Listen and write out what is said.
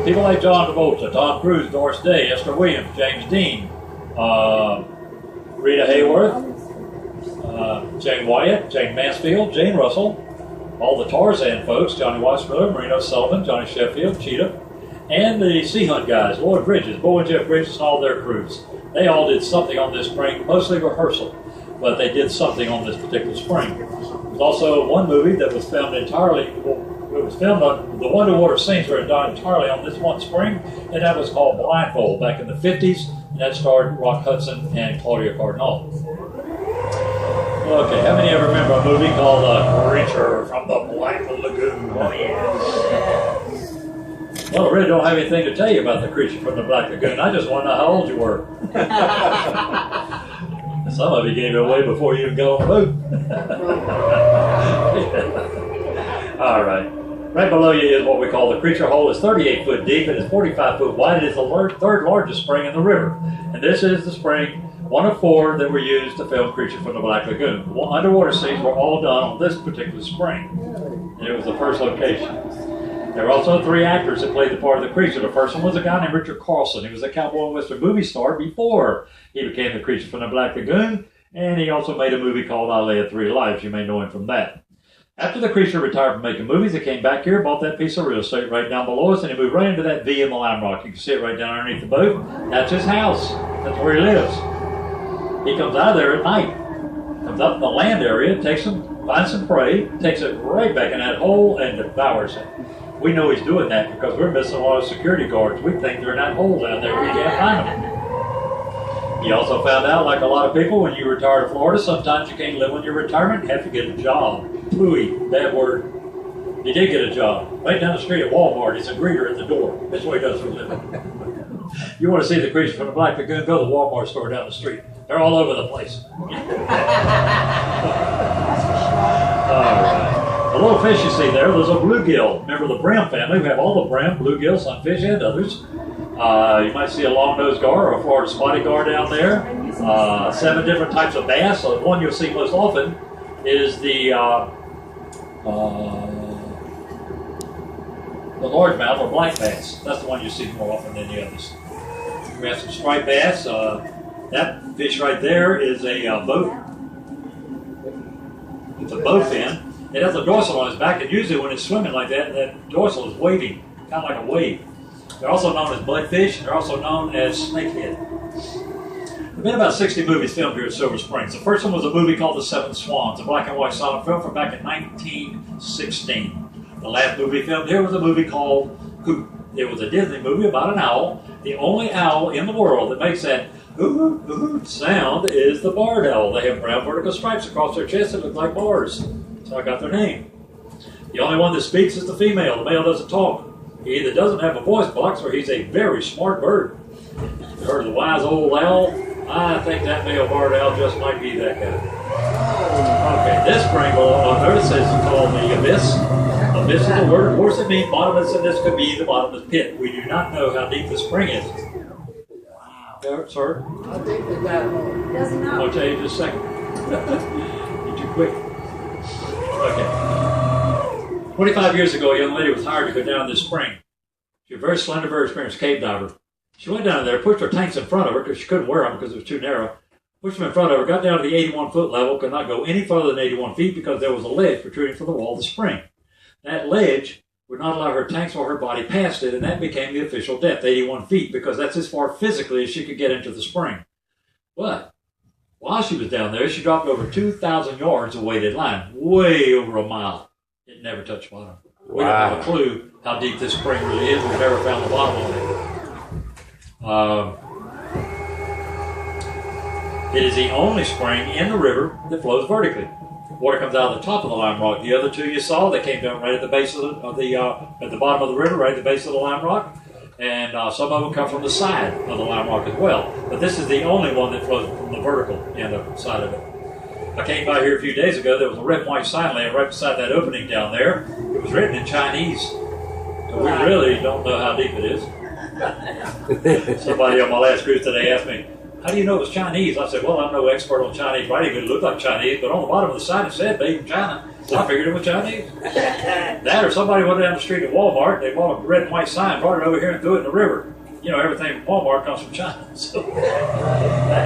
People like John Travolta, Tom Cruise, Doris Day, Esther Williams, James Dean, Rita Hayworth, Jane Wyatt, Jane Mansfield, Jane Russell, all the Tarzan folks, Johnny Weissmuller, Marino Sullivan, Johnny Sheffield, Cheetah, and the Sea Hunt guys, Lloyd Bridges, Bo and Jeff Bridges, and all their crews. They all did something on this spring, mostly rehearsal, but they did something on this particular spring. There's also one movie that was filmed entirely, it was filmed on, the underwater scenes were done entirely on this one spring, and that was called Blindfold back in the 50s, and that starred Rock Hudson and Claudia Cardinal. Okay, how many of you remember a movie called Creature from the Black Lagoon? Oh, yes. Well, I really don't have anything to tell you about the Creature from the Black Lagoon. I just want to know how old you were. Some of you gave it away before you even got on the boat. All right. Right below you is what we call the Creature Hole. It's 38 foot deep and it's 45 foot wide. It is the third largest spring in the river. And this is the spring, one of four that were used to film Creature from the Black Lagoon. Underwater scenes were all done on this particular spring. And it was the first location. There were also three actors that played the part of the Creature. The first one was a guy named Richard Carlson. He was a cowboy and western movie star before he became the Creature from the Black Lagoon. And he also made a movie called I Lay At Three Lives. You may know him from that. After the Creature retired from making movies, he came back here, bought that piece of real estate right down below us, and he moved right into that V in the Lime Rock. You can see it right down underneath the boat. That's his house. That's where he lives. He comes out of there at night, comes up in the land area, finds some prey, takes it right back in that hole, and devours it. We know he's doing that because we're missing a lot of security guards. We think they're in that hole down there. We can't find them. He also found out, like a lot of people, when you retire to Florida, sometimes you can't live on your retirement. You have to get a job. Phooey, bad word. He did get a job. Right down the street at Walmart. He's a greeter at the door. That's what he does for a living. You want to see the Creature from the Black Lagoon, go to the Walmart store down the street. They're all over the place. All right. The little fish you see there, there's a bluegill. Remember the brim family. We have all the brim, bluegill, sunfish, and others. You might see a long-nosed gar or a Florida spotted gar down there. 7 different types of bass. So the one you'll see most often is the largemouth or black bass. That's the one you see more often than the others. We have some striped bass. That fish right there is a boat. It's a bowfin. It has a dorsal on its back, and usually when it's swimming like that, that dorsal is waving, kind of like a wave. They're also known as bloodfish, and they're also known as snakehead. There have been about 60 movies filmed here at Silver Springs. The first one was a movie called The Seven Swans, a black and white silent film from back in 1916. The last movie filmed here was a movie called Hoot. It was a Disney movie about an owl. The only owl in the world that makes that hoot, hoot sound is the barred owl. They have brown vertical stripes across their chest that look like bars. So I got their name. The only one that speaks is the female. The male doesn't talk. He either doesn't have a voice box or he's a very smart bird. You heard of the wise old owl? I think that male barred owl just might be that guy. Okay, this spring, notice it's called the Abyss. Abyss is the word. Of course, it means bottomless, and this could be the bottomless pit. We do not know how deep the spring is. Wow. Sir? I think that doesn't know. I'll tell you in just a second. You're too quick. Okay. 25 years ago, a young lady was hired to go down this spring. She was a very slender, very experienced cave diver. She went down there, pushed her tanks in front of her because she couldn't wear them because it was too narrow. Pushed them in front of her, got down to the 81-foot level, could not go any further than 81 feet because there was a ledge protruding from the wall of the spring. That ledge would not allow her tanks or her body past it, and that became the official depth, 81 feet, because that's as far physically as she could get into the spring. But while she was down there, she dropped over 2,000 yards of weighted line, way over a mile. It never touched bottom. We don't have a clue how deep this spring really is. We've never found the bottom of it. It is the only spring in the river that flows vertically. Water comes out of the top of the Lime Rock. The other two you saw, they came down right at the base of at the bottom of the river, right at the base of the Lime Rock. And some of them come from the side of the Lime Rock as well. But this is the only one that flows from the vertical end of the side of it. I came by here a few days ago. There was a red and white sign laying right beside that opening down there. It was written in Chinese. So we really don't know how deep it is. Somebody on my last cruise today asked me, how do you know it was Chinese? I said, well, I'm no expert on Chinese writing. It looked like Chinese, but on the bottom of the sign it said made in China. So I figured it was Chinese. That or somebody went down the street at Walmart, they bought a red and white sign, brought it over here and threw it in the river. You know, everything from Walmart comes from China. So